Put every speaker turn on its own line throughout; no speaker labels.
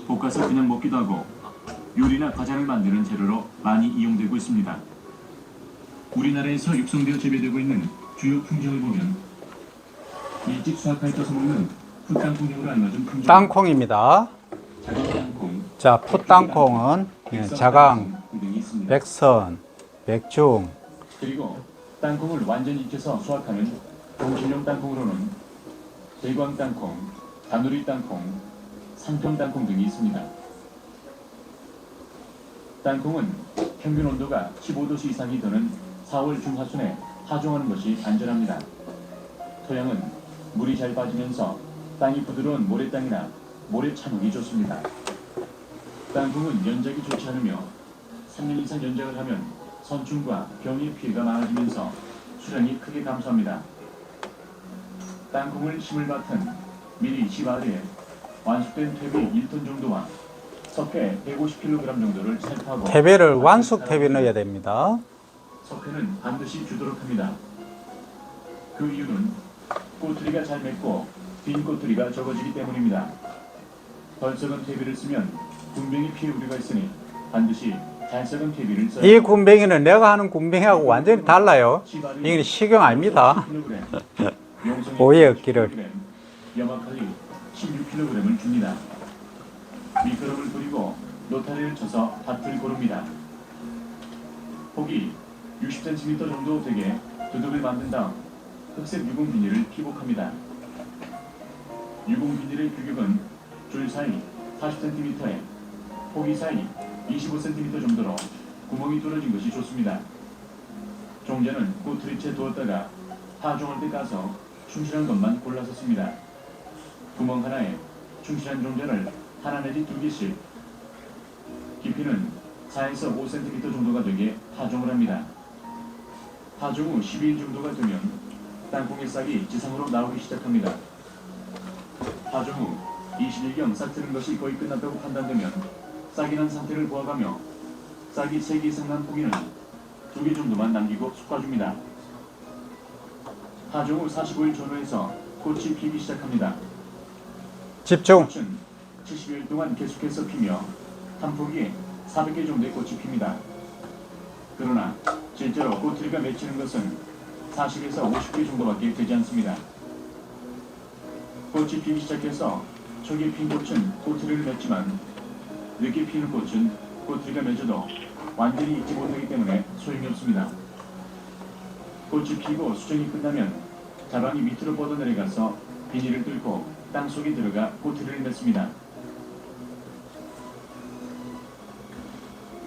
볶아서 그냥 먹기도 하고 요리나 과자를 만드는 재료로 많이 이용되고 있습니다. 우리나라에서 육성되어 재배되고 있는 주요 품종을 보면 일찍 수확하여 떠서 먹는 풋땅콩형으로 알맞은 품종
땅콩입니다.
자강 땅콩,
자, 풋땅콩은 자강,
등이 있습니다.
백선, 백중.
그리고 땅콩을 완전히 익혀서 수확하는 동식용 땅콩으로는 대광 땅콩, 다누리 땅콩, 상평 땅콩 등이 있습니다. 땅콩은 평균 온도가 15도씨 이상이 되는 4월 중하순에 파종하는 것이 안전합니다. 토양은 물이 잘 빠지면서 땅이 부드러운 모래땅이나 모래찬흙이 좋습니다. 땅콩은 연작이 좋지 않으며 3년 이상 연작을 하면 선충과 병의 피해가 많아지면서 수량이 크게 감소합니다. 땅콩을 심을 밭은 미리 집 아래에 완숙된 퇴비 1톤 정도와 석회 150kg 정도를 살포하고
퇴비를 완숙 퇴비 넣어야 됩니다.
석회는 반드시 주도록 합니다. 그 이유는 꼬투리가 잘 맺고 빈 꼬투리가 적어지기 때문입니다. 덜 썩은 퇴비를 쓰면 군뱅이 피해 우려가 있으니 반드시 잘 썩은 퇴비를 써야
이 군뱅이는 내가 하는 군뱅이하고 완전히 달라요. 이게 식용 아닙니다. 오해 없기를.
염화칼리 16kg을 줍니다. 미끄럼을 뿌리고 노타리를 쳐서 밭을 고릅니다. 폭이 60cm 정도 되게 두둑을 만든 다음 흑색 유공 비닐을 피복합니다. 유공 비닐의 규격은 줄 사이 40cm에 폭이 사이 25cm 정도로 구멍이 뚫어진 것이 좋습니다. 종자는 꼬투리채 두었다가 파종할 때 까서 충실한 것만 골라서 씁니다. 구멍 하나에 충실한 종자를 하나 내지 2개씩 깊이는 4에서 5cm 정도가 되게 파종을 합니다. 파종 후 12일 정도가 되면 땅콩의 싹이 지상으로 나오기 시작합니다. 파종 후 20일경 싹 트는 것이 거의 끝났다고 판단되면 싹이 난 상태를 보아가며 싹이 3개 이상 난 포기는 2개 정도만 남기고 솎아줍니다. 파종 후 45일 전후에서 꽃이 피기 시작합니다.
집중.
꽃은 70일 동안 계속해서 피며 한 포기에 400개 정도의 꽃이 핍니다. 그러나 실제로 꼬투리가 맺히는 것은 40에서 50개 정도밖에 되지 않습니다. 꽃이 피기 시작해서 초기에 핀 꽃은 꼬투리를 맺지만 늦게 피는 꽃은 꼬투리가 맺어도 완전히 익지 못하기 때문에 소용이 없습니다. 꽃이 피고 수정이 끝나면 자방이 밑으로 뻗어내려가서 비닐을 뚫고 땅속에 들어가 꼬투리를 맺습니다.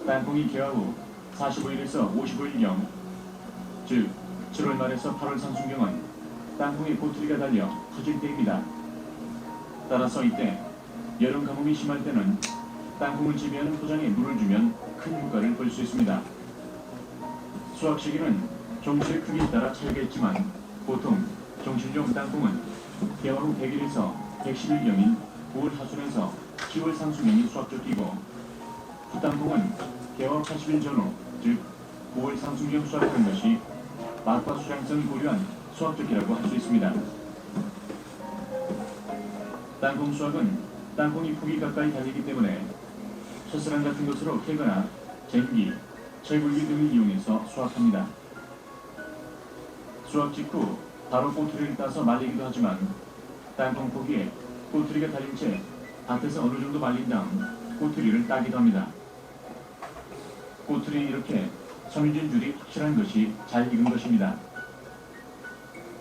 땅콩이 개화 후 45일에서 55일경, 즉 7월 말에서 8월 상순경은 땅콩의 꼬투리가 달려 터질 때입니다. 따라서 이때 여름 가뭄이 심할 때는 땅콩을 재배하는 포장에 물을 주면 큰 효과를 볼 수 있습니다. 수확 시기는 종실의 크기에 따라 차이가 있지만 보통 종실용 땅콩은 개화 후 100일에서 110일경인 9월 하순에서 10월 상순경이 수확적기고 풋땅콩은 개화 80일 전후, 즉 9월 상순경 수확하는 것이 맛과 수량성이 고려한 수확적기라고 할 수 있습니다. 땅콩 수확은 땅콩이 폭이 가까이 달리기 때문에 첫사랑 같은 것으로 캐거나 쟁기, 철굴기 등을 이용해서 수확합니다. 수확 직후 바로 꼬투리를 따서 말리기도 하지만 땅콩 포기에 꼬투리가 달린 채 밭에서 어느 정도 말린 다음 꼬투리를 따기도 합니다. 꼬투리에 이렇게 섬유진 줄이 확실한 것이 잘 익은 것입니다.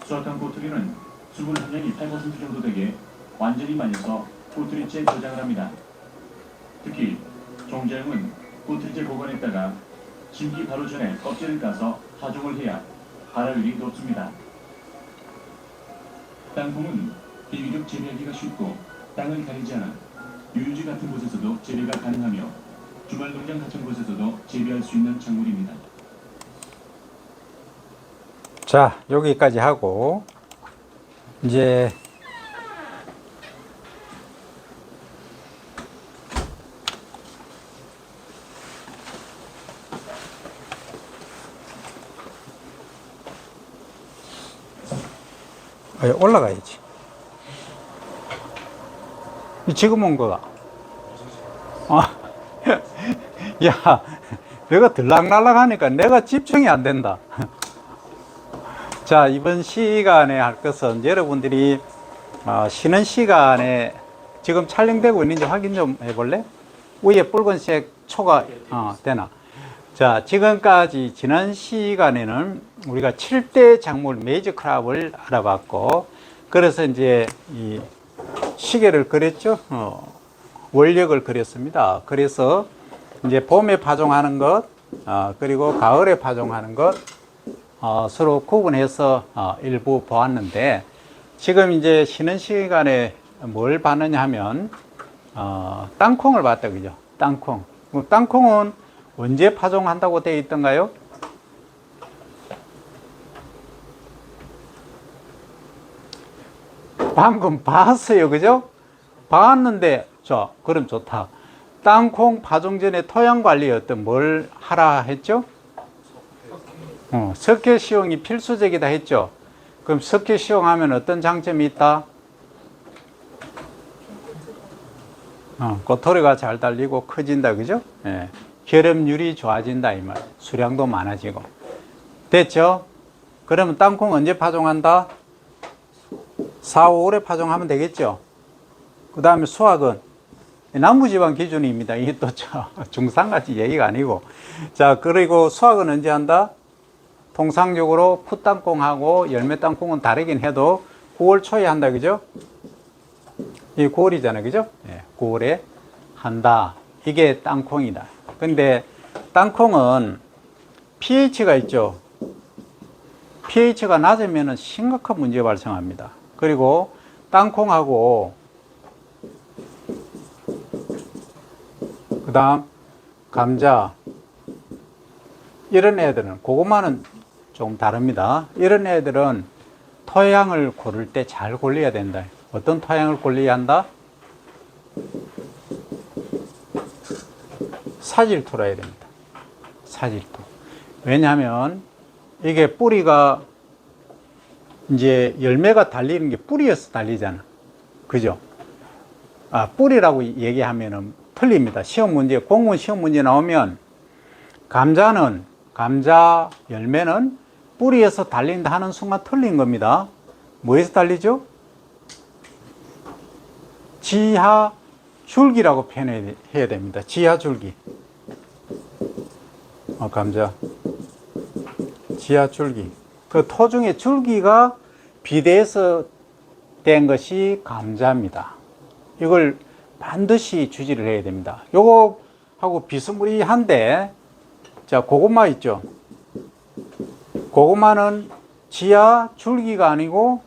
수확한 꼬투리는 수분 함량이 8% 정도 되게 완전히 말려서 꼬투리째 저장을 합니다. 특히 종자용은 꼬투리째 보관했다가 심기 바로 전에 껍질을 까서 파종을 해야 발화율이 높습니다. 땅콩은 비교적 재배하기가 쉽고 땅을 가리지 않아 유유지 같은 곳에서도 재배가 가능하며 주말 농장 같은 곳에서도 재배할 수 있는 작물입니다.
자, 여기까지 하고 이제 올라가야지. 지금 온 거가 어, 야, 내가 들락날락 하니까 내가 집중이 안 된다. 자, 이번 시간에 할 것은 여러분들이 쉬는 시간에 지금 촬영되고 있는지 확인 좀 해볼래? 위에 붉은색 초가 되나? 자, 지금까지 지난 시간에는 우리가 7대 작물 메이저 크랍을 알아봤고, 그래서 이제 이 시계를 그렸죠. 원력을 그렸습니다. 그래서 이제 봄에 파종하는 것, 그리고 가을에 파종하는 것, 서로 구분해서 일부 보았는데, 지금 이제 쉬는 시간에 뭘 봤느냐 하면, 땅콩을 봤다, 그죠? 땅콩. 땅콩은 언제 파종한다고 되어 있던가요? 방금 봤어요, 그죠? 봤는데, 자, 그럼 좋다. 땅콩 파종 전에 토양 관리 어떤 뭘 하라 했죠? 석회 시용이 필수적이다 했죠? 그럼 석회 시용하면 어떤 장점이 있다? 꼬토리가 잘 달리고 커진다, 그죠? 예. 결합률이 좋아진다, 이 말. 수량도 많아지고. 됐죠? 그러면 땅콩 언제 파종한다? 4, 5월에 파종하면 되겠죠? 그 다음에 수확은 남부지방 기준입니다. 이게 또 중산같이 얘기가 아니고. 자, 그리고 수확은 언제 한다? 통상적으로 풋땅콩하고 열매땅콩은 다르긴 해도 9월 초에 한다, 그죠? 이 9월이잖아요, 그죠? 예, 9월에 한다. 이게 땅콩이다. 근데 땅콩은 pH가 있죠. pH가 낮으면 심각한 문제 발생합니다. 그리고 땅콩하고 그 다음 감자 이런 애들은, 고구마는 좀 다릅니다. 이런 애들은 토양을 고를 때 잘 골라야 된다. 어떤 토양을 골라야 한다? 사질토라 해야 됩니다. 사질토. 왜냐하면 이게 뿌리가 이제 열매가 달리는 게 뿌리에서 달리잖아. 그죠? 뿌리라고 얘기하면은 틀립니다. 시험 문제, 공무원 시험 문제 나오면 감자 열매는 뿌리에서 달린다 하는 순간 틀린 겁니다. 뭐에서 달리죠? 지하 줄기라고 표현해야 됩니다. 지하 줄기. 감자. 지하 줄기. 그 토 중에 줄기가 비대해서 된 것이 감자입니다. 이걸 반드시 주지를 해야 됩니다. 요거하고 비스무리한데, 자, 고구마 있죠? 고구마는 지하 줄기가 아니고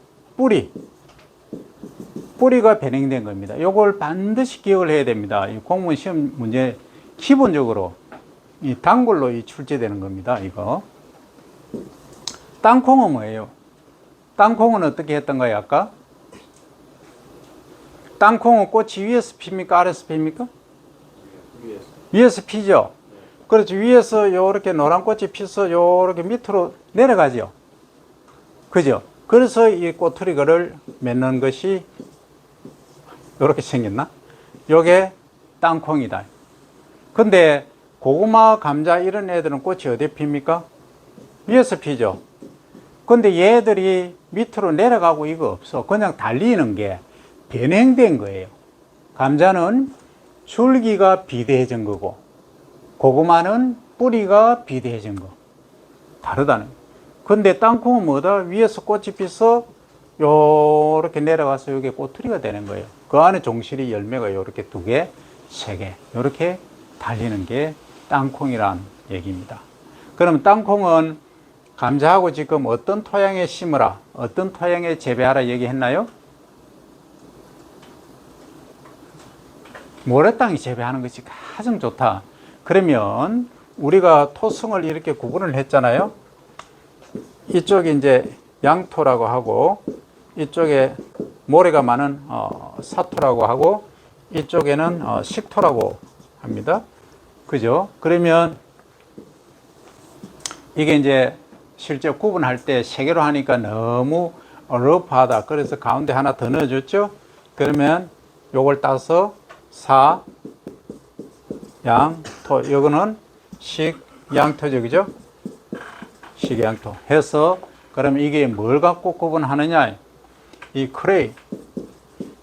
뿌리가 변형된 겁니다. 요걸 반드시 기억을 해야 됩니다. 이 공무원 시험 문제 기본적으로 이 단골로 출제되는 겁니다. 이거. 땅콩은 뭐예요? 땅콩은 어떻게 했던가요, 아까? 땅콩은 꽃이 위에서 핍니까? 아래서 핍니까? 위에서 피죠? 그렇죠. 위에서 요렇게 노란 꽃이 피서 요렇게 밑으로 내려가죠. 그죠? 그래서 이 꼬투리를 맺는 것이 요렇게 생겼나? 요게 땅콩이다. 근데 고구마, 감자 이런 애들은 꽃이 어디에 핍니까? 위에서 피죠. 근데 얘들이 밑으로 내려가고 이거 없어. 그냥 달리는 게 변형된 거예요. 감자는 줄기가 비대해진 거고, 고구마는 뿌리가 비대해진 거. 다르다는 거예요. 근데 땅콩은 뭐다? 위에서 꽃이 피서 요렇게 내려가서 이게 꼬투리가 되는 거예요. 그 안에 종실이 열매가 요렇게 2개, 3개, 요렇게 달리는 게 땅콩이란 얘기입니다. 그럼 땅콩은 감자하고 지금 어떤 토양에 심으라, 어떤 토양에 재배하라 얘기했나요? 모래땅에 재배하는 것이 가장 좋다. 그러면 우리가 토성을 이렇게 구분을 했잖아요. 이쪽이 이제 양토라고 하고, 이쪽에 모래가 많은 사토라고 하고, 이쪽에는 식토라고 합니다. 그죠? 그러면 이게 이제 실제 구분할 때 3개로 하니까 너무 러프하다. 그래서 가운데 하나 더 넣어줬죠? 그러면 요걸 따서 4, 양토. 이거는 식양토죠, 그죠? 식양토 해서 그럼 이게 뭘 갖고 구분하느냐? 이 클레이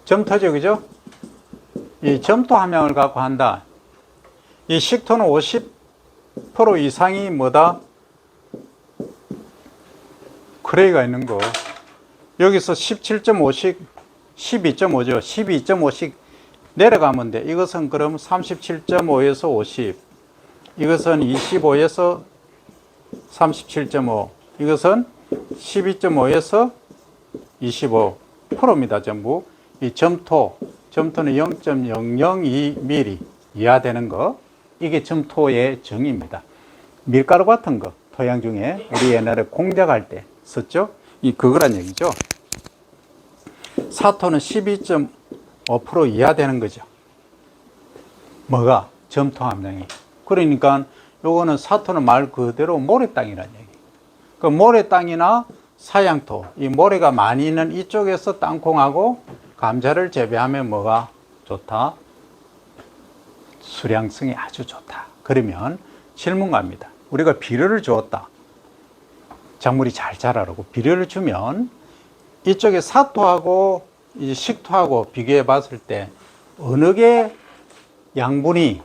점토죠, 그죠? 이 점토 함량을 갖고 한다. 이 식토는 50% 이상이 뭐다? 클레이가 있는 거. 여기서 17.5씩 12.5죠. 12.5씩 내려가면 돼. 이것은 그럼 37.5에서 50. 이것은 25에서 37.5. 이것은 12.5에서 25%입니다. 전부. 이 점토는 0.002mm 이하 되는 거. 이게 점토의 정의입니다. 밀가루 같은 거, 토양 중에 우리 옛날에 공작할 때 썼죠? 그거란 얘기죠. 사토는 12.5% 이하 되는 거죠. 뭐가? 점토 함량이. 그러니까 요거는 사토는 말 그대로 모래땅이라는 얘기. 그 모래땅이나 사양토, 이 모래가 많이 있는 이쪽에서 땅콩하고 감자를 재배하면 뭐가 좋다? 수량성이 아주 좋다. 그러면 질문 갑니다. 우리가 비료를 주었다. 작물이 잘 자라라고 비료를 주면 이쪽에 사토하고 이 식토하고 비교해 봤을 때 어느 게 양분이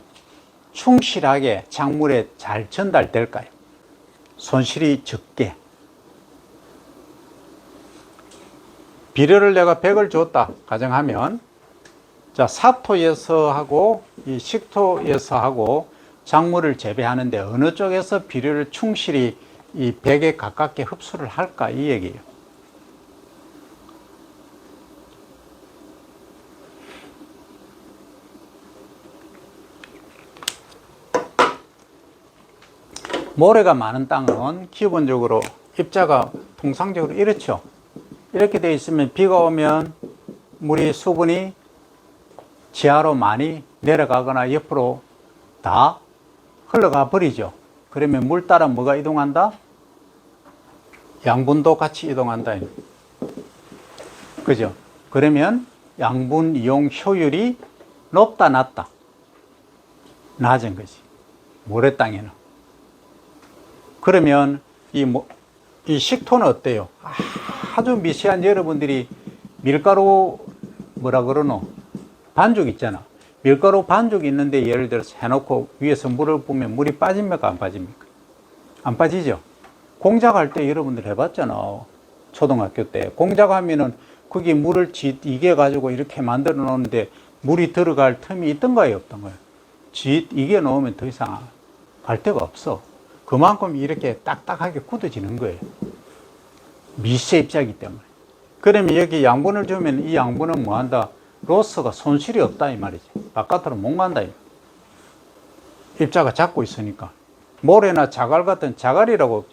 충실하게 작물에 잘 전달될까요? 손실이 적게. 비료를 내가 100을 줬다 가정하면, 자, 사토에서 하고 이 식토에서 하고 작물을 재배하는데 어느 쪽에서 비료를 충실히 이 100에 가깝게 흡수를 할까, 이 얘기예요. 모래가 많은 땅은 기본적으로 입자가 통상적으로 이렇죠. 이렇게 되어 있으면 비가 오면 물이 수분이 지하로 많이 내려가거나 옆으로 다 흘러가 버리죠. 그러면 물 따라 뭐가 이동한다? 양분도 같이 이동한다. 그죠? 그러면 양분 이용 효율이 높다, 낮다? 낮은 거지. 모래 땅에는. 그러면 이 식토는 어때요? 아주 미세한, 여러분들이 밀가루 뭐라 그러노? 반죽 있잖아. 밀가루 반죽 있는데 예를 들어서 해놓고 위에서 물을 부으면 물이 빠집니까, 안 빠집니까? 안 빠지죠? 공작할 때 여러분들 해봤잖아. 초등학교 때. 공작하면은 거기 물을 이게 가지고 이렇게 만들어 놓는데 물이 들어갈 틈이 있던가요, 없던가요? 이게 놓으면 더 이상 갈 데가 없어. 그만큼 이렇게 딱딱하게 굳어지는 거예요. 미세 입자이기 때문에. 그러면 여기 양분을 주면 이 양분은 뭐 한다? 로스가 손실이 없다, 이 말이지. 바깥으로 못 간다. 입자가 잡고 있으니까. 모래나 자갈 같은, 자갈이라고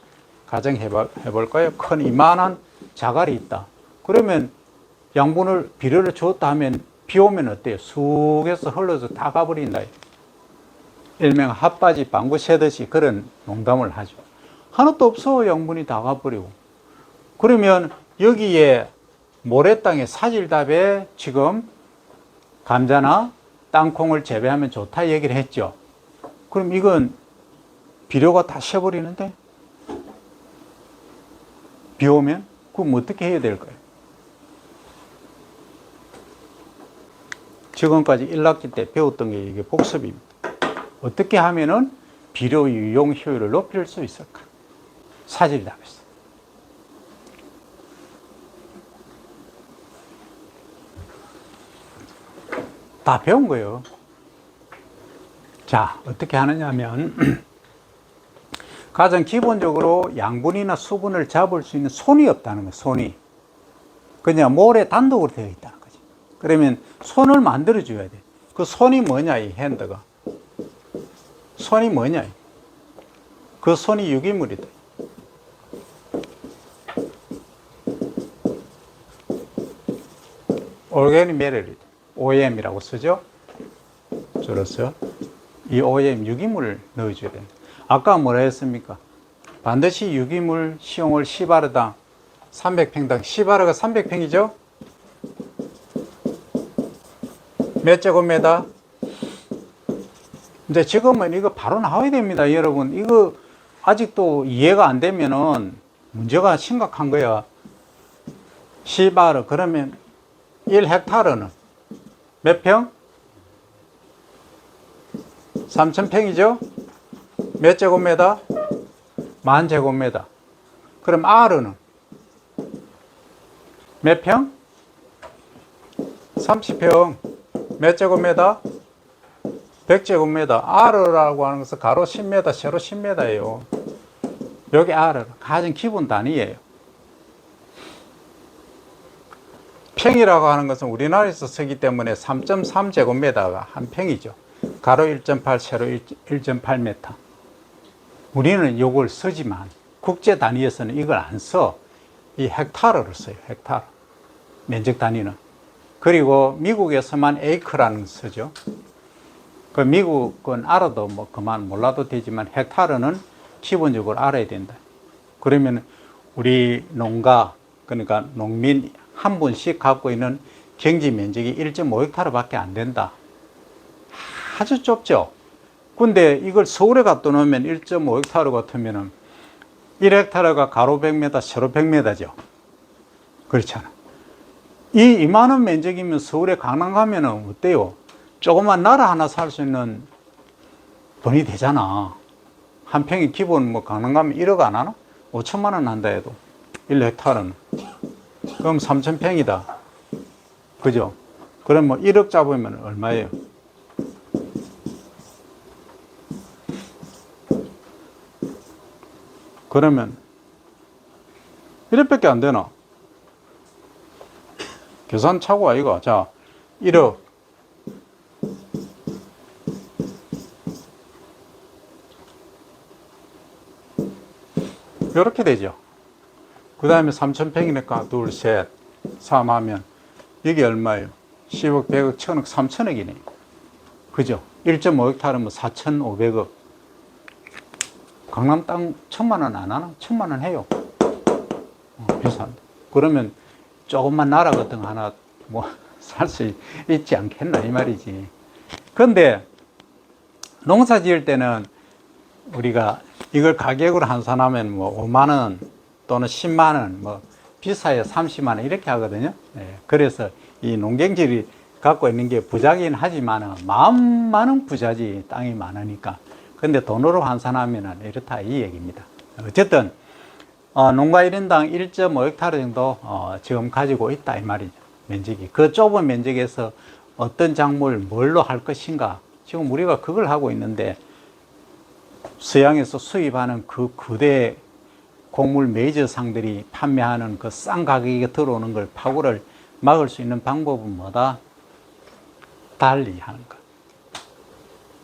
가정해 볼까요? 큰 이만한 자갈이 있다. 그러면 양분을, 비료를 주었다 하면 비 오면 어때요? 쑥에서 흘러서 다 가버린다. 일명 핫바지 방구 새듯이 그런 농담을 하죠. 하나도 없어. 양분이 다 가버리고. 그러면 여기에 모래땅에 사질답에 지금 감자나 땅콩을 재배하면 좋다 얘기를 했죠. 그럼 이건 비료가 다 쉬어버리는데? 비 오면? 그럼 어떻게 해야 될까요? 지금까지 1학기 때 배웠던 게 이게 복습입니다. 어떻게 하면은 비료 유용 효율을 높일 수 있을까? 사질답에서. 다 배운 거예요. 자, 어떻게 하느냐 하면 가장 기본적으로 양분이나 수분을 잡을 수 있는 손이 없다는 거예요. 손이. 그냥 모래 단독으로 되어 있다는 거지. 그러면 손을 만들어 줘야 돼. 그 손이 뭐냐, 이 핸드가. 손이 뭐냐. 그 손이 유기물이다. 오르가닉 매터리얼이다. OM이라고 쓰죠. 줄여서 이 OM 유기물을 넣어줘야 됩니다. 아까 뭐라 했습니까? 반드시 유기물 시용을 시바르당 300평당. 시바르가 300평이죠? 몇 제곱미터? 이제 지금은 이거 바로 나와야 됩니다, 여러분. 이거 아직도 이해가 안 되면은 문제가 심각한 거야. 10R 그러면 1헥타르는 몇 평? 3,000평이죠? 몇 제곱미터? 10,000제곱미터. 그럼 R는 몇 평? 30평. 몇 제곱미터? 100제곱미터. R라고 하는 것은 가로 10m, 세로 10m예요. 여기 R, 가장 기본 단위예요. 평이라고 하는 것은 우리나라에서 쓰기 때문에 3.3제곱미터가 한 평이죠. 가로 1.8, 세로 1.8m. 우리는 이걸 쓰지만 국제 단위에서는 이걸 안 써. 이 헥타르를 써요. 헥타르. 면적 단위는. 그리고 미국에서만 에이크라는 걸 쓰죠. 그 미국은 알아도 뭐 그만 몰라도 되지만 헥타르는 기본적으로 알아야 된다. 그러면 우리 농가, 그러니까 농민 한 분씩 갖고 있는 경지 면적이 1.5헥타르 밖에 안 된다. 아주 좁죠. 근데 이걸 서울에 갖다 놓으면 1.5헥타르 같으면은 1헥타르가 가로 100m, 세로 100m죠. 그렇잖아. 이만한 면적이면 서울에 강남 가면은 어때요? 조그만 나라 하나 살 수 있는 돈이 되잖아. 한 평이 기본 뭐 강남 가면 1억 안 하나? 5천만 원 한다 해도 1헥타르는. 그럼 3,000평이다. 그죠? 그럼 뭐 1억 잡으면 얼마예요? 그러면 1억밖에 안 되나? 계산 차고 아이가. 자, 1억. 이렇게 되죠. 그 다음에 3,000평이니까 둘, 셋, 3 하면 이게 얼마예요? 10억, 100억, 1000억, 3,000억이네. 그죠? 1.5헥타르면 4,500억. 강남 땅 1,000만 원 안 하나? 1,000만 원 해요. 비싼데. 그러면 조금만 나라 같은 거 하나 뭐 살 수 있지 않겠나 이 말이지. 근데 농사 지을 때는 우리가 이걸 가격으로 환산하면 뭐 5만 원 또는 10만 원, 뭐 비싸야 30만 원 이렇게 하거든요. 네. 그래서 이 농경지를 갖고 있는 게 부자긴 하지만 마음 많은 부자지, 땅이 많으니까. 근데 돈으로 환산하면 이렇다 이 얘기입니다. 어쨌든 농가 1인당 1.5헥타르 정도 지금 가지고 있다 이 말이죠. 면적이. 그 좁은 면적에서 어떤 작물 뭘로 할 것인가. 지금 우리가 그걸 하고 있는데 서양에서 수입하는 그 거대 곡물 메이저상들이 판매하는 그 싼 가격에 들어오는 걸 파고를 막을 수 있는 방법은 뭐다? 달리 하는 것.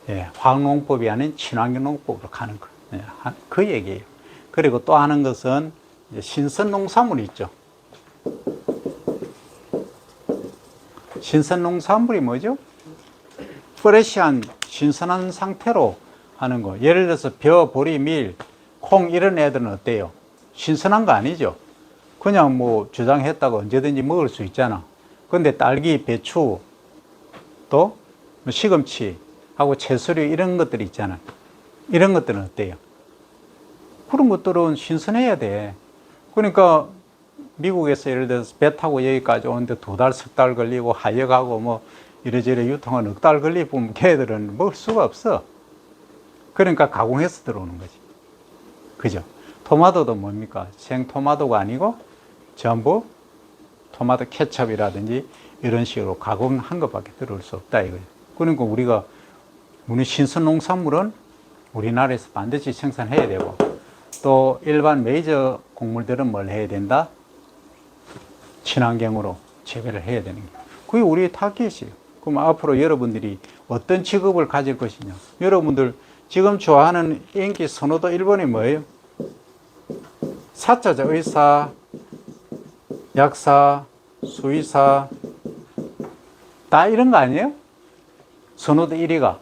예, 화학농법이 아닌 친환경농법으로 가는 것. 예, 그 얘기예요. 그리고 또 하는 것은 신선농산물이 있죠. 신선농산물이 뭐죠? 프레시한 신선한 상태로 하는 거. 예를 들어서 벼, 보리, 밀, 콩 이런 애들은 어때요? 신선한 거 아니죠? 그냥 뭐 주장했다가 언제든지 먹을 수 있잖아. 근데 딸기, 배추, 또 시금치 하고 채소류 이런 것들이 있잖아. 이런 것들은 어때요? 그런 것들은 신선해야 돼. 그러니까 미국에서 예를 들어서 배 타고 여기까지 오는데 2달, 3달 걸리고 하역하고 뭐 이래저래 유통한 넉 달 걸리면 걔들은 먹을 수가 없어. 그러니까 가공해서 들어오는 거지. 그죠? 토마토도 뭡니까? 생토마토가 아니고 전부 토마토 케첩이라든지 이런 식으로 가공한 것밖에 들어올 수 없다 이거죠. 그러니까 우리가 신선 농산물은 우리나라에서 반드시 생산해야 되고, 또 일반 메이저 곡물들은 뭘 해야 된다? 친환경으로 재배를 해야 되는 게 그게 우리의 타깃이에요. 그럼 앞으로 여러분들이 어떤 직업을 가질 것이냐. 여러분들 지금 좋아하는 인기 선호도 1번이 뭐예요? 사자죠. 의사, 약사, 수의사 다 이런 거 아니에요? 선호도 1위가.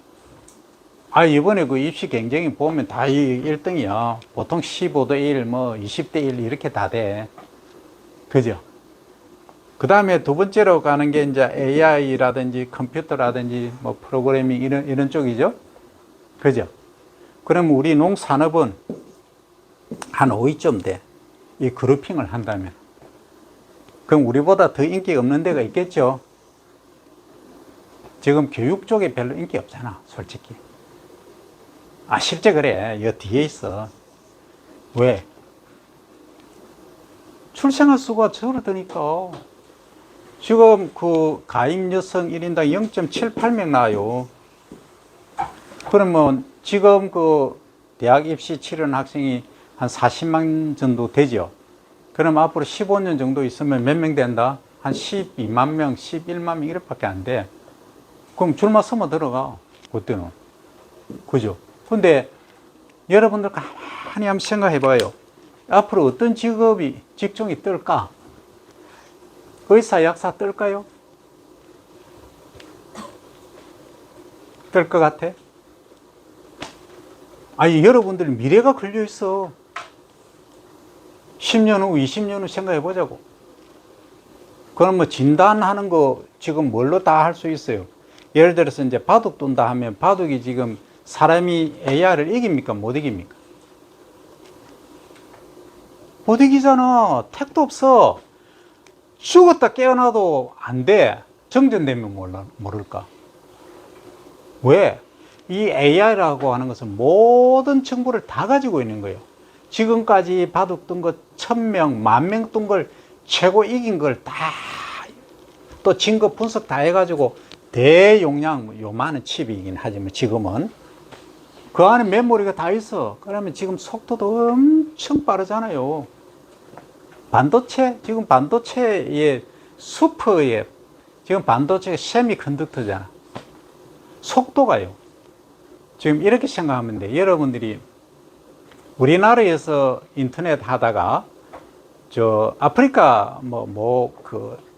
이번에 그 입시 경쟁이 보면 다 1등이야. 보통 15대 1, 뭐 20대 1 이렇게 다 돼. 그죠? 그 다음에 두 번째로 가는 게 이제 AI라든지 컴퓨터라든지 뭐 프로그래밍 이런 쪽이죠. 그죠? 그럼 우리 농산업은 한 5위쯤 돼. 이 그룹핑을 한다면. 그럼 우리보다 더 인기가 없는 데가 있겠죠? 지금 교육 쪽에 별로 인기 없잖아, 솔직히. 아, 실제 그래. 여 뒤에 있어. 왜? 출생아 수가 줄어드니까. 지금 그 가임 여성 1인당 0.78명 나와요. 그러면 지금 그 대학 입시 치르는 학생이 한 40만 정도 되죠. 그럼 앞으로 15년 정도 있으면 몇 명 된다? 한 12만 명, 11만 명 이렇게밖에 안 돼. 그럼 줄만 서면 들어가. 그때는. 그죠? 근데 여러분들 가만히 한번 생각해 봐요. 앞으로 어떤 직종이 뜰까? 의사, 약사 뜰까요? 뜰 것 같아? 아니, 여러분들 미래가 걸려 있어. 10년 후, 20년 후 생각해 보자고. 그럼 뭐 진단하는 거 지금 뭘로 다 할 수 있어요? 예를 들어서 이제 바둑 둔다 하면 바둑이 지금 사람이 AI를 이깁니까? 못 이깁니까? 못 이기잖아. 택도 없어. 죽었다 깨어나도 안 돼. 정전되면 모를까? 왜? 이 AI라고 하는 것은 모든 정보를 다 가지고 있는 거예요. 지금까지 바둑 둔 거 1000명, 10,000명 둔 걸 최고 이긴 걸 다 또 증거 분석 다 해가지고 대용량, 요만한 칩이긴 하지만 지금은 그 안에 메모리가 다 있어. 그러면 지금 속도도 엄청 빠르잖아요. 반도체, 지금 반도체의 슈퍼의 지금 반도체가 세미컨덕터잖아. 속도가요. 지금 이렇게 생각하면 돼. 여러분들이 우리나라에서 인터넷 하다가 저 아프리카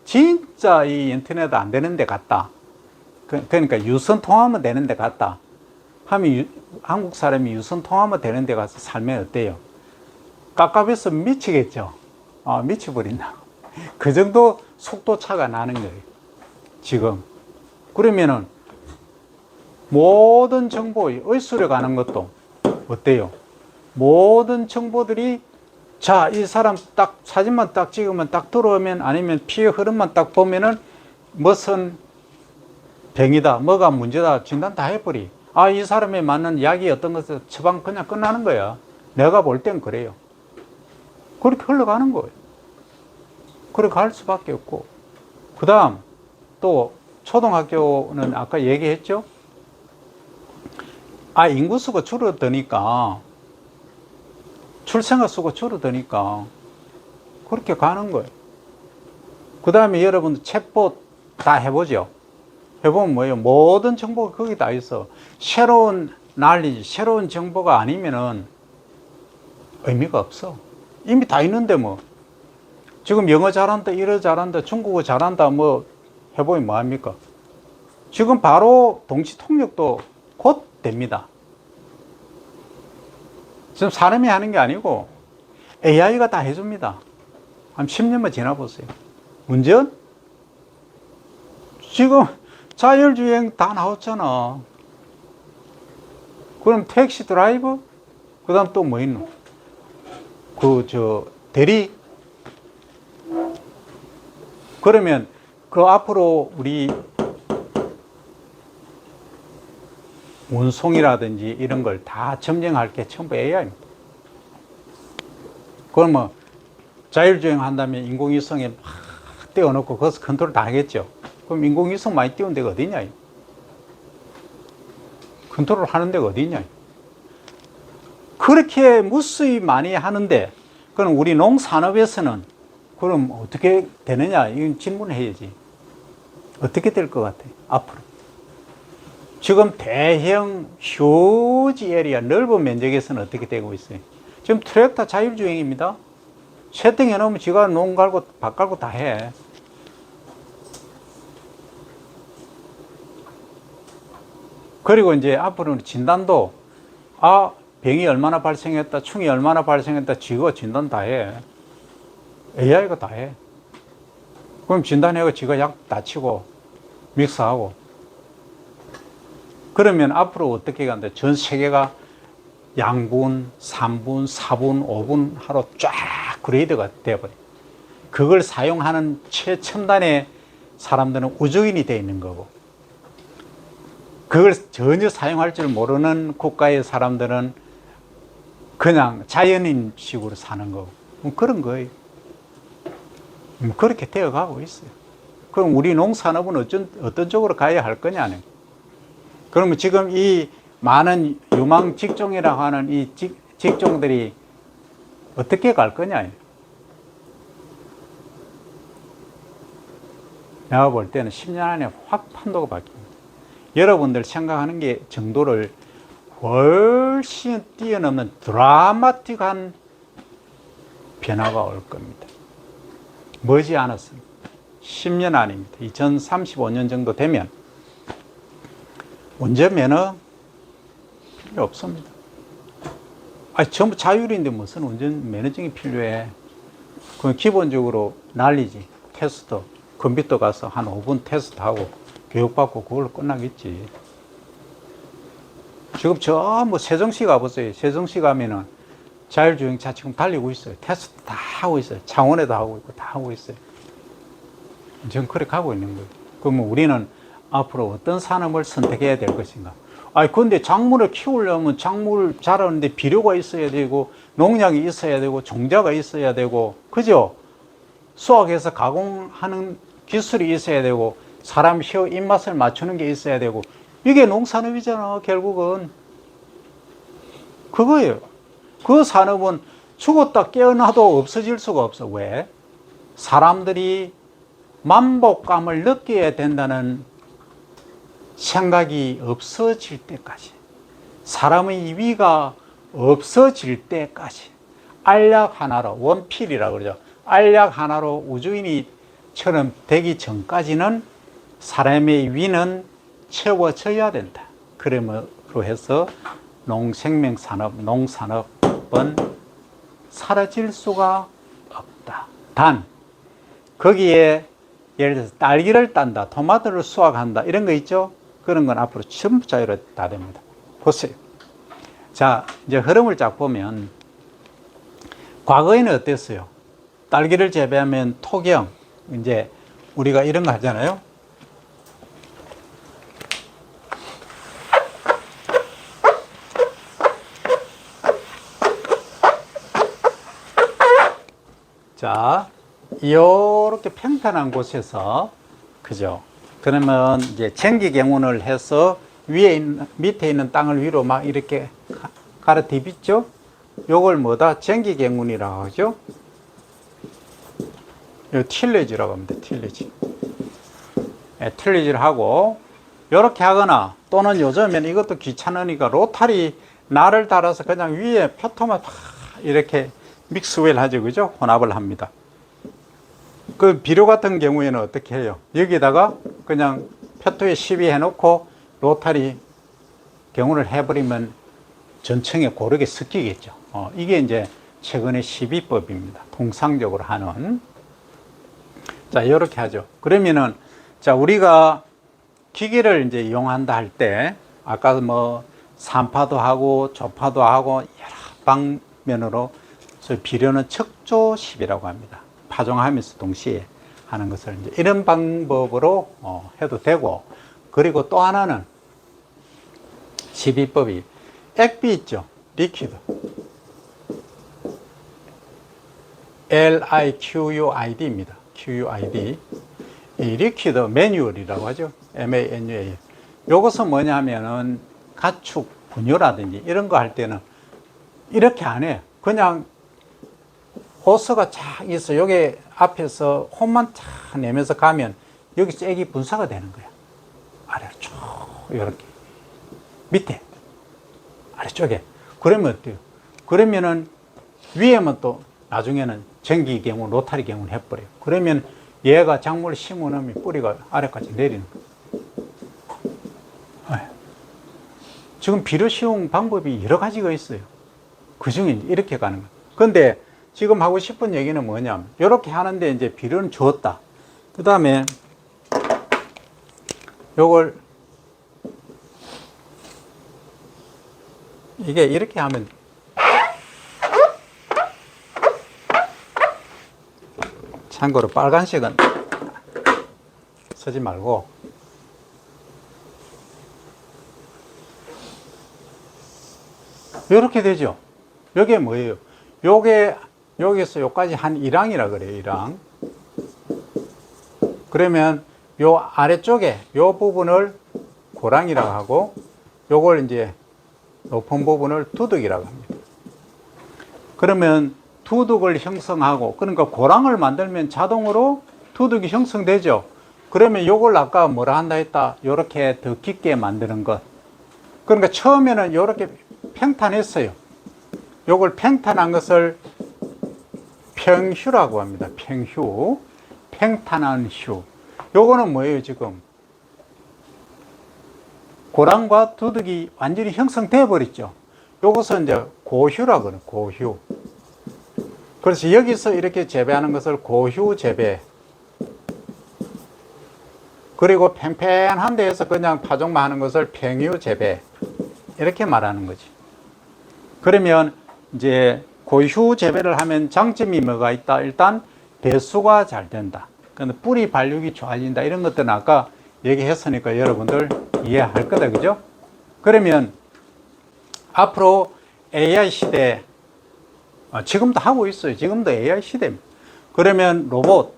진짜 이 인터넷 안 되는 데 갔다. 그러니까 유선 통화만 되는 데 갔다. 하면 한국 사람이 유선 통화만 되는 데 가서 살면 어때요? 깝깝해서 미치겠죠. 아, 미쳐버린다. 그 정도 속도 차가 나는 거예요. 지금. 그러면은 모든 정보, 의술에 가는 것도 어때요? 모든 정보들이 자, 이 사람 딱 사진만 딱 찍으면 딱 들어오면 아니면 피의 흐름만 딱 보면은 무슨 병이다, 뭐가 문제다 진단 다 해버리. 아, 이 사람에 맞는 약이 어떤 것을 처방 그냥 끝나는 거야. 내가 볼 땐 그래요. 그렇게 흘러가는 거예요. 그렇게 갈 수밖에 없고. 그 다음 또 초등학교는 아까 얘기했죠? 아, 인구수가 줄어드니까 출생아 수가 줄어드니까 그렇게 가는 거예요. 그 다음에 여러분들 챗봇 다 해보죠. 해보면 뭐예요? 모든 정보가 거기 다 있어. 새로운 난리, 새로운 정보가 아니면은 의미가 없어. 이미 다 있는데 뭐. 지금 영어 잘한다, 일어 잘한다, 중국어 잘한다, 뭐 해보면 뭐합니까? 지금 바로 동시 통역도 곧 됩니다. 지금 사람이 하는 게 아니고 AI가 다 해줍니다. 한 10년만 지나보세요. 운전? 지금 자율주행 다 나왔잖아. 그럼 택시 드라이버? 그 다음 또 뭐 있노? 대리? 그러면 그 앞으로 우리 운송이라든지 이런 걸 다 점령할 게 전부 AI입니다. 그러면 자율주행 한다면 인공위성에 막 띄워놓고 거기서 컨트롤 다 하겠죠. 그럼 인공위성 많이 띄운 데가 어디냐? 컨트롤 하는 데가 어디냐? 그렇게 무수히 많이 하는데, 그럼 우리 농산업에서는 그럼 어떻게 되느냐? 이건 질문을 해야지. 어떻게 될 것 같아? 앞으로. 지금 대형 휴지 에리아 넓은 면적에서는 어떻게 되고 있어요? 지금 트랙터 자율주행입니다. 세팅해 놓으면 지가 농 갈고 밭 갈고 다 해. 그리고 이제 앞으로는 진단도 병이 얼마나 발생했다, 충이 얼마나 발생했다, 지가 진단 다 해. AI가 다 해. 그럼 진단해고 지가 약 다 치고 믹스하고. 그러면 앞으로 어떻게 간다? 전 세계가 양분, 3분, 4분, 5분 하로 쫙 그레이드가 되어버려. 그걸 사용하는 최첨단의 사람들은 우주인이 되어 있는 거고, 그걸 전혀 사용할 줄 모르는 국가의 사람들은 그냥 자연인식으로 사는 거고, 그런 거예요. 그렇게 되어가고 있어요. 그럼 우리 농산업은 어떤 쪽으로 가야 할 거냐는. 그러면 지금 이 많은 유망 직종이라고 하는 이 직종들이 어떻게 갈 거냐. 내가 볼 때는 10년 안에 확 판도가 바뀝니다. 여러분들 생각하는 게 정도를 훨씬 뛰어넘는 드라마틱한 변화가 올 겁니다. 머지않았습니다. 10년 안입니다. 2035년 정도 되면 운전면허 필요 없습니다. 전부 자율인데 무슨 운전면허증이 필요해. 그건 기본적으로 난리지. 테스트, 컴퓨터 가서 한 5분 테스트하고 교육받고 그걸로 끝나겠지. 지금 전부 세종시 가보세요. 세종시 가면은 자율주행차 지금 달리고 있어요. 테스트 다 하고 있어요. 창원에도 하고 있고 다 하고 있어요. 지금 그렇게 하고 있는 거예요. 그러면 우리는 앞으로 어떤 산업을 선택해야 될 것인가? 근데 작물을 키우려면 작물 자라는데 비료가 있어야 되고, 농약이 있어야 되고, 종자가 있어야 되고, 그죠? 수확해서 가공하는 기술이 있어야 되고, 사람 혀 입맛을 맞추는 게 있어야 되고, 이게 농산업이잖아, 결국은. 그거예요. 그 산업은 죽었다 깨어나도 없어질 수가 없어. 왜? 사람들이 만복감을 느껴야 된다는 생각이 없어질 때까지, 사람의 위가 없어질 때까지, 알약 하나로, 원필이라고 그러죠. 알약 하나로 우주인이처럼 되기 전까지는 사람의 위는 채워져야 된다. 그러므로 해서 농생명산업, 농산업은 사라질 수가 없다. 단, 거기에 예를 들어서 딸기를 딴다, 토마토를 수확한다, 이런 거 있죠? 그런 건 앞으로 전부 자유로 다 됩니다. 보세요. 자, 이제 흐름을 쫙 보면, 과거에는 어땠어요? 딸기를 재배하면 토경, 이제 우리가 이런 거 하잖아요? 자, 이렇게 평탄한 곳에서, 그죠? 그러면 이제 전기갱운을 해서 밑에 있는 땅을 위로 막 이렇게 갈아 디빗죠? 요걸 뭐다? 전기갱운이라고 하죠? 요 틸레지라고 합니다. 틸레지. 틸레지를 하고, 요렇게 하거나, 또는 요즘엔 이것도 귀찮으니까 로타리 날을 달아서 그냥 위에 표토만 이렇게 믹스웰 하죠. 그죠? 혼합을 합니다. 그 비료 같은 경우에는 어떻게 해요? 여기다가 그냥 표토에 시비해 놓고 로타리 경운을 해버리면 전층에 고르게 섞이겠죠. 이게 이제 최근의 시비법입니다. 통상적으로 하는. 자, 이렇게 하죠. 그러면은, 자, 우리가 기계를 이제 이용한다 할 때, 아까 뭐, 산파도 하고, 조파도 하고, 여러 방면으로, 비료는 척조십이라고 합니다. 파종하면서 동시에 하는 것을 이제 이런 방법으로 해도 되고, 그리고 또 하나는 시비법이 액비 있죠. 리퀴드. LIQUID입니다. QUID. 이 리퀴드 매뉴얼이라고 하죠. MANUAL. 요것은 뭐냐면은 가축 분유라든지 이런 거 할 때는 이렇게 안 해요. 그냥 호스가 쫙 있어. 여기 앞에서 홈만 쫙 내면서 가면 여기서 액이 분사가 되는 거야. 아래로 쭉 이렇게 밑에 아래쪽에. 그러면 어때요? 그러면은 위에만 또 나중에는 전기 경우, 로타리 경우는 해버려요. 그러면 얘가 작물을 심어놓으면 뿌리가 아래까지 내리는 거예요. 지금 비료 시용 방법이 여러 가지가 있어요. 그 중에 이렇게 가는 거예요. 근데 지금 하고 싶은 얘기는 뭐냐면, 이렇게 하는데 이제 비료는 줬다. 그 다음에 요걸 이게 이렇게 하면 참고로 빨간색은 쓰지 말고 이렇게 되죠. 이게 뭐예요? 요게 여기서 요까지 한 1항이라 그래요. 1항. 그러면 요 아래쪽에 요 부분을 고랑이라고 하고 요걸 이제 높은 부분을 두둑이라고 합니다. 그러면 두둑을 형성하고, 그러니까 고랑을 만들면 자동으로 두둑이 형성되죠. 그러면 요걸 아까 뭐라 한다 했다? 요렇게 더 깊게 만드는 것. 그러니까 처음에는 요렇게 평탄했어요. 요걸 평탄한 것을 평휴라고 합니다. 평휴. 평탄한 휴. 요거는 뭐예요, 지금? 고랑과 두둑이 완전히 형성되어 버렸죠. 요것은 이제 고휴라고 그래요. 고휴. 그래서 여기서 이렇게 재배하는 것을 고휴 재배. 그리고 팽팽한 데에서 그냥 파종만 하는 것을 평휴 재배. 이렇게 말하는 거지. 그러면 이제 고휴 재배를 하면 장점이 뭐가 있다? 일단 배수가 잘 된다. 근데 뿌리 발육이 좋아진다. 이런 것들은 아까 얘기했으니까 여러분들 이해할 거다. 그죠? 그러면 앞으로 AI 시대, 지금도 하고 있어요. 지금도 AI 시대입니다. 그러면 로봇,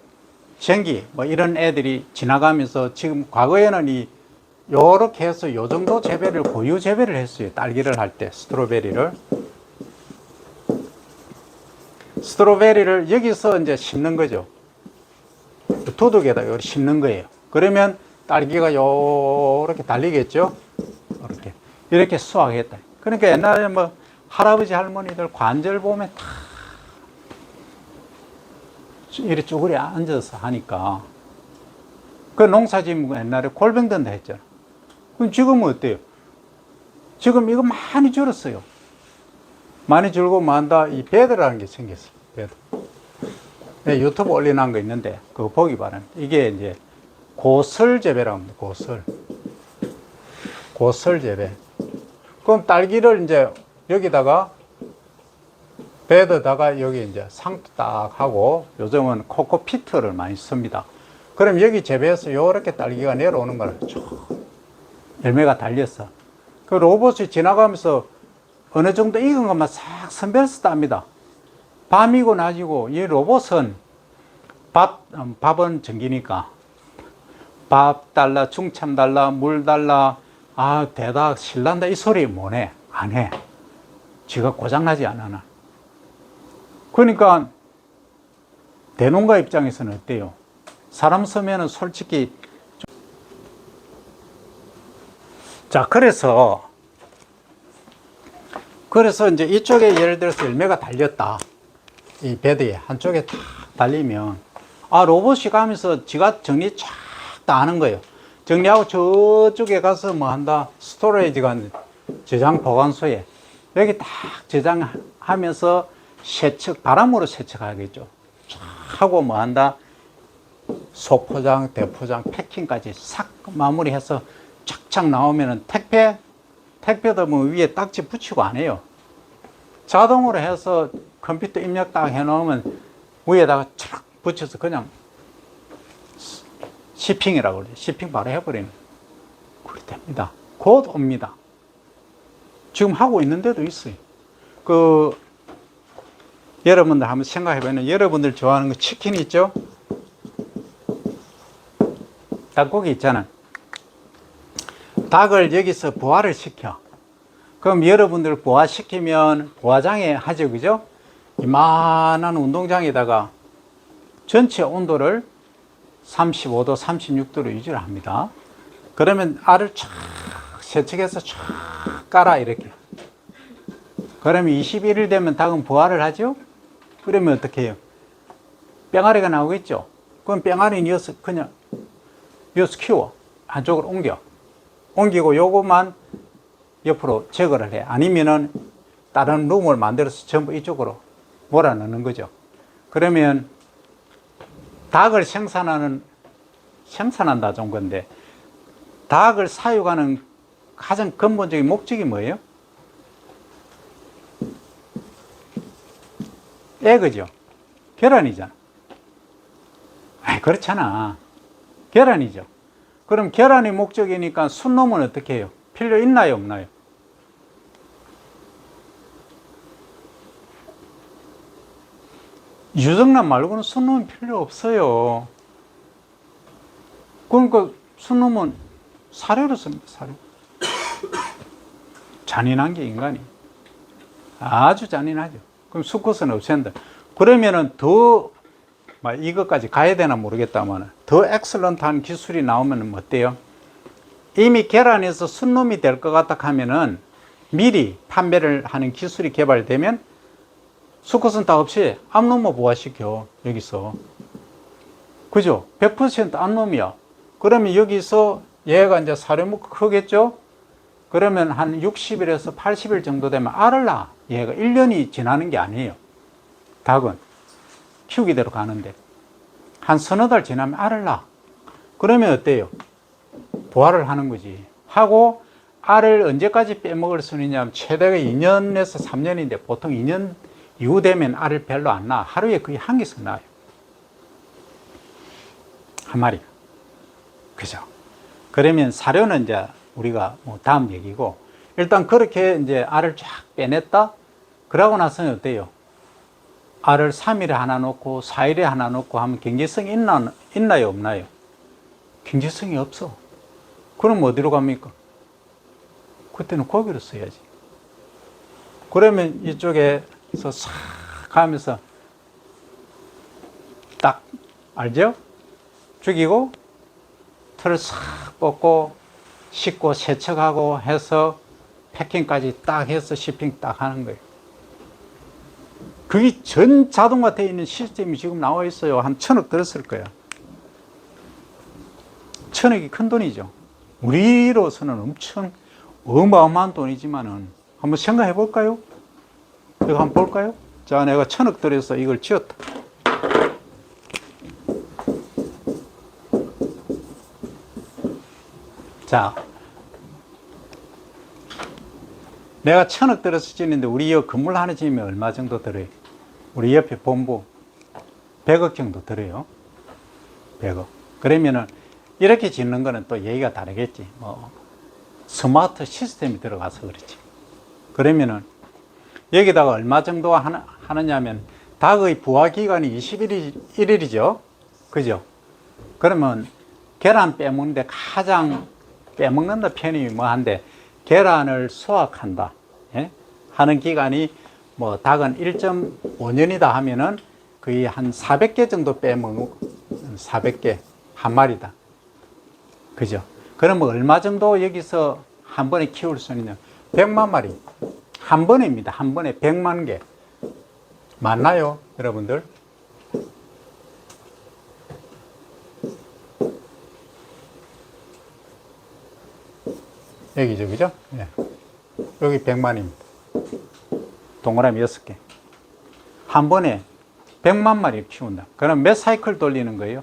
전기, 뭐 이런 애들이 지나가면서 지금 과거에는 요렇게 해서 요 정도 재배를, 고유 재배를 했어요. 딸기를 할 때, 스트로베리를. 스트로베리를 여기서 이제 심는 거죠. 두둑에다 이렇게 심는 거예요. 그러면 딸기가 요렇게 달리겠죠? 이렇게 수확했다. 그러니까 옛날에 뭐 할아버지 할머니들 관절 보면 다 이렇게 쭈그려 앉아서 하니까 그 농사 지으면 옛날에 골병 든다 했잖아. 그럼 지금은 어때요? 지금 이거 많이 줄었어요. 많이 줄고 만다 이 베드라는 게 생겼어요. 베드. 네, 유튜브 올려놓은 거 있는데 그거 보기 바랍니다. 이게 이제 고설 재배라고 합니다. 고설 재배. 그럼 딸기를 이제 여기다가 베드다가 여기 이제 상도 딱 하고, 요즘은 코코피트를 많이 씁니다. 그럼 여기 재배해서 요렇게 딸기가 내려오는 거를 쭉 열매가 달렸어. 그 로봇이 지나가면서 어느 정도 익은 것만 싹 선별해서 땁니다. 밤이고 낮이고. 이 로봇은 밥은 전기니까 밥 달라, 중참 달라, 물 달라, 대다 실난다 이 소리 뭐네? 안 해. 지가 고장나지 않아. 그러니까 대농가 입장에서는 어때요? 사람 쓰면은 솔직히 자, 그래서 이제 이쪽에 예를 들어서 열매가 달렸다. 이 베드에 한쪽에 탁 달리면 로봇이 가면서 지가 정리 쫙 다 하는 거예요. 정리하고 저쪽에 가서 뭐 한다? 스토레이지가 저장 보관소에 여기 딱 저장하면서 세척, 바람으로 세척하겠죠. 쫙 하고 뭐 한다? 소포장, 대포장, 패킹까지 싹 마무리해서 쫙쫙 나오면은 택배도 뭐 위에 딱지 붙이고 안 해요. 자동으로 해서 컴퓨터 입력 딱 해놓으면 위에다가 촥 붙여서 그냥 시핑이라고 그러죠. 시핑 바로 해버리는. 그렇게 됩니다. 곧 옵니다. 지금 하고 있는 데도 있어요. 여러분들 한번 생각해보면, 여러분들 좋아하는 거 치킨 있죠? 닭고기 있잖아. 닭을 여기서 부화를 시켜. 그럼 여러분들 부화시키면 부화장에 하죠, 그죠? 이만한 운동장에다가 전체 온도를 35도, 36도로 유지를 합니다. 그러면 알을 쫙 세척해서 쫙 깔아, 이렇게. 그러면 21일 되면 닭은 부화를 하죠? 그러면 어떻게 해요? 뺑아리가 나오겠죠? 그럼 뺑아리 이어서 그냥 이어서 키워. 한쪽으로 옮기고 요것만 옆으로 제거를 해. 아니면은 다른 룸을 만들어서 전부 이쪽으로 몰아넣는 거죠. 그러면 닭을 생산한다 좀 건데, 닭을 사육하는 가장 근본적인 목적이 뭐예요? 에그죠. 계란이잖아. 아이, 그렇잖아. 계란이죠. 그럼 계란이 목적이니까 순놈은 어떻게 해요? 필요 있나요, 없나요? 유정란 말고는 순놈은 필요 없어요. 그러니까 순놈은 사료로 씁니다, 사료. 잔인한 게 인간이. 아주 잔인하죠. 그럼 수컷은 없앤다. 그러면은 더, 이것까지 가야 되나 모르겠다만, 더 엑셀런트한 기술이 나오면 어때요? 이미 계란에서 순놈이 될 것 같다 하면은 미리 판매를 하는 기술이 개발되면 수컷은 다 없이 암놈만 부화시켜, 여기서. 그죠? 100% 암놈이야. 그러면 여기서 얘가 이제 사료먹고 크겠죠? 그러면 한 60일에서 80일 정도 되면 알을 낳아. 얘가 1년이 지나는 게 아니에요. 닭은. 키우기대로 가는데. 한 서너 달 지나면 알을 낳아. 그러면 어때요? 부화를 하는 거지. 하고 알을 언제까지 빼먹을 수 있냐면 최대가 2년에서 3년인데 보통 2년 이후 되면 알을 별로 안 낳아. 하루에 거의 한 개씩 낳아요. 한 마리가. 그죠? 그러면 사료는 이제 우리가 뭐 다음 얘기고, 일단 그렇게 이제 알을 쫙 빼냈다? 그러고 나서는 어때요? 알을 3일에 하나 놓고 4일에 하나 놓고 하면 경제성이 있나요, 없나요? 경제성이 없어. 그럼 어디로 갑니까? 그때는 고기로 써야지. 그러면 이쪽에서 싹 가면서 딱, 알죠? 죽이고, 털을 싹 뽑고, 씻고, 세척하고 해서 패킹까지 딱 해서 shipping 딱 하는 거예요. 그게 전 자동화 되어 있는 시스템이 지금 나와 있어요. 한 1,000억 들었을 거야. 1,000억이 큰 돈이죠. 우리로서는 엄청 어마어마한 돈이지만은 한번 생각해 볼까요? 이거 한번 볼까요? 자, 내가 1,000억 들여서 이걸 지었다. 자, 내가 1,000억 들어서 짓는데 우리 이 건물 하나 지으면 얼마 정도 들어요? 우리 옆에 본부 100억 정도 들어요. 100억. 그러면은 이렇게 짓는 거는 또 얘기가 다르겠지. 뭐 스마트 시스템이 들어가서 그렇지. 그러면은 여기다가 얼마 정도 하느냐면 닭의 부화 기간이 21일이죠. 그죠? 그러면 계란 빼먹는데 가장 빼먹는다 편이 뭐 한데 계란을 수확한다. 예? 하는 기간이 뭐 닭은 1.5년이다 하면은 거의 한 400개 정도 빼먹고 400개 한 마리다. 그죠? 그러면 얼마 정도 여기서 한 번에 키울 수 있냐? 100만 마리. 한 번입니다. 한 번에 100만 개. 맞나요, 여러분들? 여기죠, 그죠? 예. 여기 100만입니다. 동그라미 6개. 한 번에 100만 마리 키운다. 그럼 몇 사이클 돌리는 거예요?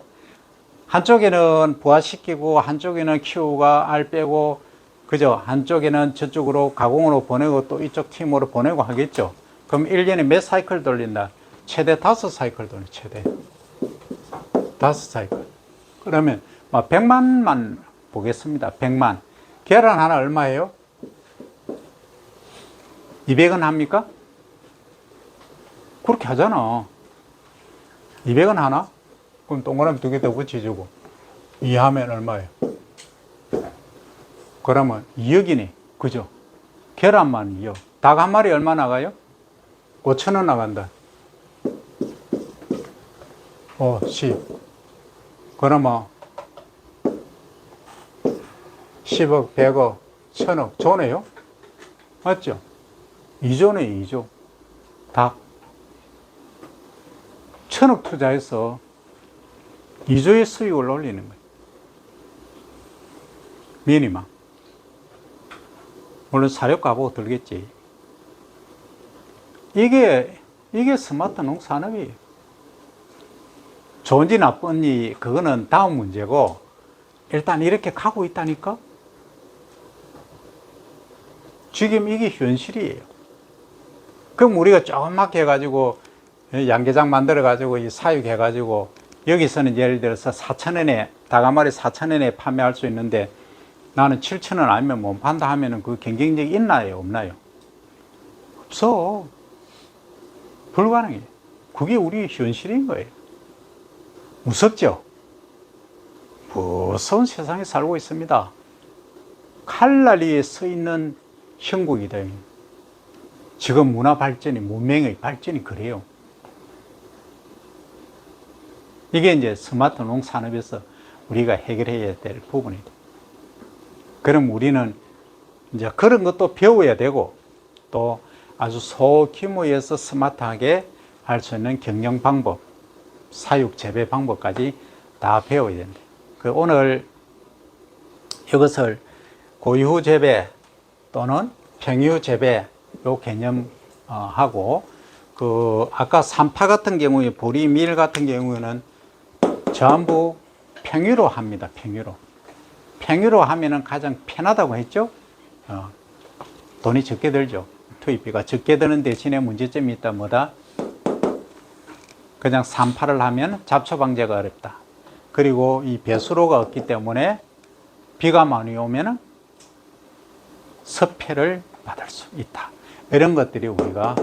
한쪽에는 부화시키고, 한쪽에는 키우고, 알 빼고, 그죠? 한쪽에는 저쪽으로 가공으로 보내고, 또 이쪽 팀으로 보내고 하겠죠? 그럼 1년에 몇 사이클 돌린다? 최대 5사이클 돌려, 최대. 5사이클. 그러면 100만만 보겠습니다. 100만. 계란 하나 얼마예요? 200원 합니까? 그렇게 하잖아. 200원 하나? 그럼 동그라미 2개 더 붙여주고 2 하면 얼마예요? 그러면 2억이네. 그죠? 계란만 2억. 닭 한 마리 얼마 나가요? 5,000원 나간다. 10. 그러면 10억, 100억, 1,000억. 조네요? 맞죠? 2조네, 2조. 닭. 1,000억 투자해서 2조의 수익을 올리는 거예요. 미니멈. 물론 사료값하고 들겠지. 이게 스마트 농산업이에요. 좋은지 나쁜지 그거는 다음 문제고, 일단 이렇게 가고 있다니까? 지금 이게 현실이에요. 그럼 우리가 조그맣게 해가지고 양계장 만들어가지고 이 사육해가지고 여기서는 예를 들어서 4,000원에 닭 한 마리 4,000원에 판매할 수 있는데 나는 7,000원 아니면 못 판다 하면은 그 경쟁력이 있나요, 없나요? 없어. 불가능해. 그게 우리 현실인 거예요. 무섭죠? 무서운 세상에 살고 있습니다. 칼날리에 서 있는 형국이다. 지금 문화 발전이, 문명의 발전이 그래요. 이게 이제 스마트 농산업에서 우리가 해결해야 될 부분이다. 그럼 우리는 이제 그런 것도 배워야 되고, 또 아주 소규모에서 스마트하게 할 수 있는 경영 방법, 사육 재배 방법까지 다 배워야 된다. 그 오늘 이것을 고유 재배 또는 평유 재배 요 개념 하고, 그 아까 산파 같은 경우에 보리, 밀 같은 경우에는 전부 평유로 합니다. 평유로 하면은 가장 편하다고 했죠. 돈이 적게 들죠. 투입비가 적게 드는 대신에 문제점이 있다. 뭐다? 그냥 산파를 하면 잡초 방제가 어렵다. 그리고 이 배수로가 없기 때문에 비가 많이 오면은 섭해를 받을 수 있다. 이런 것들이 우리가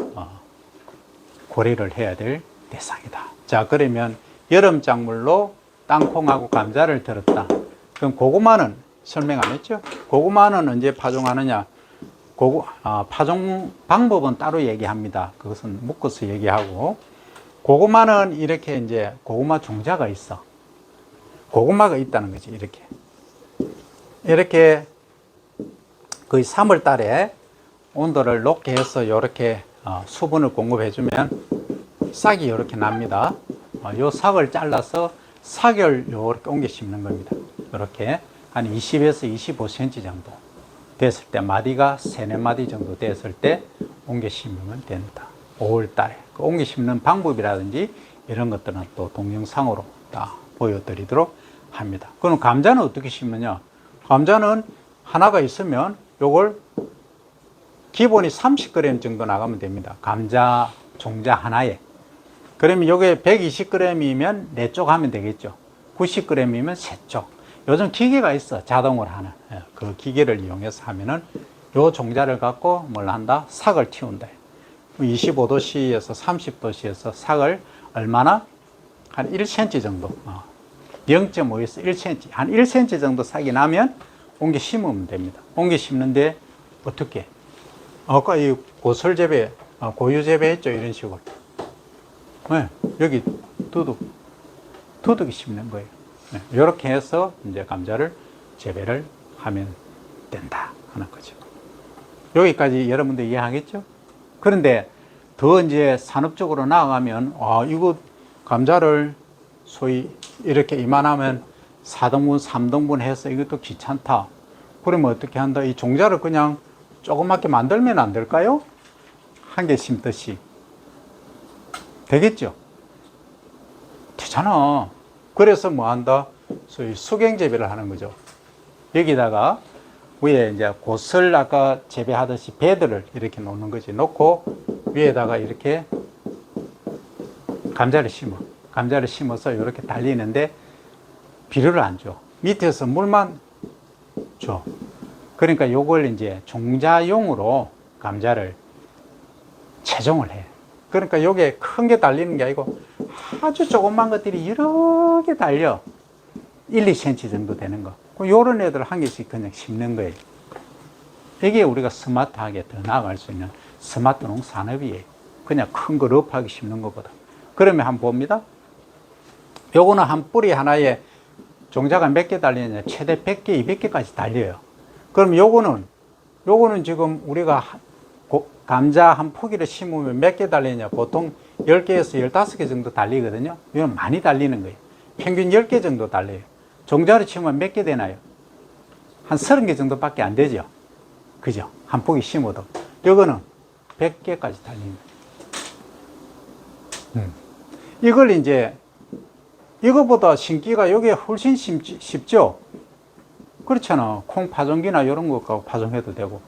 고려를 해야 될 대상이다. 자, 그러면 여름 작물로 땅콩하고 감자를 들었다. 그럼 고구마는 설명 안 했죠? 고구마는 언제 파종하느냐? 파종 방법은 따로 얘기합니다. 그것은 묶어서 얘기하고, 고구마는 이렇게 이제 고구마 종자가 있어. 고구마가 있다는 거지. 이렇게 거의 3월 달에 온도를 높게 해서 이렇게 수분을 공급해주면 싹이 이렇게 납니다. 요 싹을 잘라서 싹을 이렇게 옮겨 심는 겁니다. 이렇게 한 20에서 25cm 정도 됐을 때, 마디가 3, 4마디 정도 됐을 때 옮겨 심으면 된다. 5월 달에 그 옮겨 심는 방법이라든지 이런 것들은 또 동영상으로 다 보여드리도록 합니다. 그럼 감자는 어떻게 심느냐? 감자는 하나가 있으면 요걸 기본이 30g 정도 나가면 됩니다. 감자 종자 하나에. 그러면 요게 120g이면 4쪽 하면 되겠죠. 90g이면 3쪽. 요즘 기계가 있어. 자동으로 하는. 그 기계를 이용해서 하면은 요 종자를 갖고 뭘 한다? 삭을 틔운다. 25도씨에서 30도씨에서 삭을 얼마나? 한 1cm 정도. 0.5에서 1cm. 한 1cm 정도 삭이 나면 옮겨 심으면 됩니다. 옮겨 심는데 어떻게? 아까 이 고설 재배, 고유 재배 했죠. 이런 식으로. 네, 여기 두둑이 심는 거예요. 네, 이렇게 해서 이제 감자를 재배를 하면 된다 하는 거죠. 여기까지 여러분들 이해하겠죠? 그런데 더 이제 산업적으로 나아가면, 이거 감자를 소위 이렇게 이만하면 4등분, 3등분 해서 이것도 귀찮다. 그러면 어떻게 한다? 이 종자를 그냥 조그맣게 만들면 안 될까요? 한 개 심듯이. 되겠죠? 되잖아. 그래서 뭐 한다? 소위 수경 재배를 하는 거죠. 여기다가 위에 이제 고설 아까 재배하듯이 배들을 이렇게 놓는 거지. 놓고 위에다가 이렇게 감자를 심어. 감자를 심어서 이렇게 달리는데 비료를 안 줘. 밑에서 물만 줘. 그러니까 요걸 이제 종자용으로 감자를 채종을 해. 그러니까 요게 큰 게 달리는 게 아니고 아주 조그만 것들이 여러 개 달려. 1, 2cm 정도 되는 거. 요런 애들 한 개씩 그냥 심는 거예요. 이게 우리가 스마트하게 더 나아갈 수 있는 스마트 농산업이에요. 그냥 큰 거 럽하게 심는 것보다. 그러면 한번 봅니다. 요거는 한 뿌리 하나에 종자가 몇 개 달리느냐? 최대 100개, 200개까지 달려요. 그럼 요거는 지금 우리가 감자 한 포기를 심으면 몇 개 달리냐? 보통 10개에서 15개 정도 달리거든요. 이건 많이 달리는 거예요. 평균 10개 정도 달려요. 종자를 심으면 몇 개 되나요? 한 30개 정도밖에 안 되죠. 그죠? 한 포기 심어도. 요거는 100개까지 달리는 거예요. 이걸 이제 이거보다 심기가 여기에 훨씬 쉽죠? 그렇잖아. 콩 파종기나 이런 거 갖고 파종해도 되고.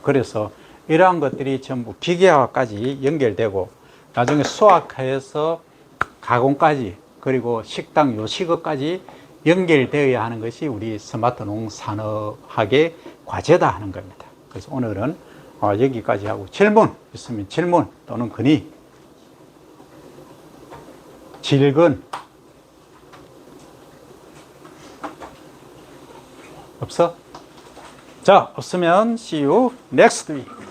그래서 이러한 것들이 전부 기계화까지 연결되고, 나중에 수확해서 가공까지 그리고 식당 요식업까지 연결되어야 하는 것이 우리 스마트 농산업학의 과제다 하는 겁니다. 그래서 오늘은 여기까지 하고 질문 있으면 질문 또는 건의, 질근 없어? 자, 없으면 see you next week.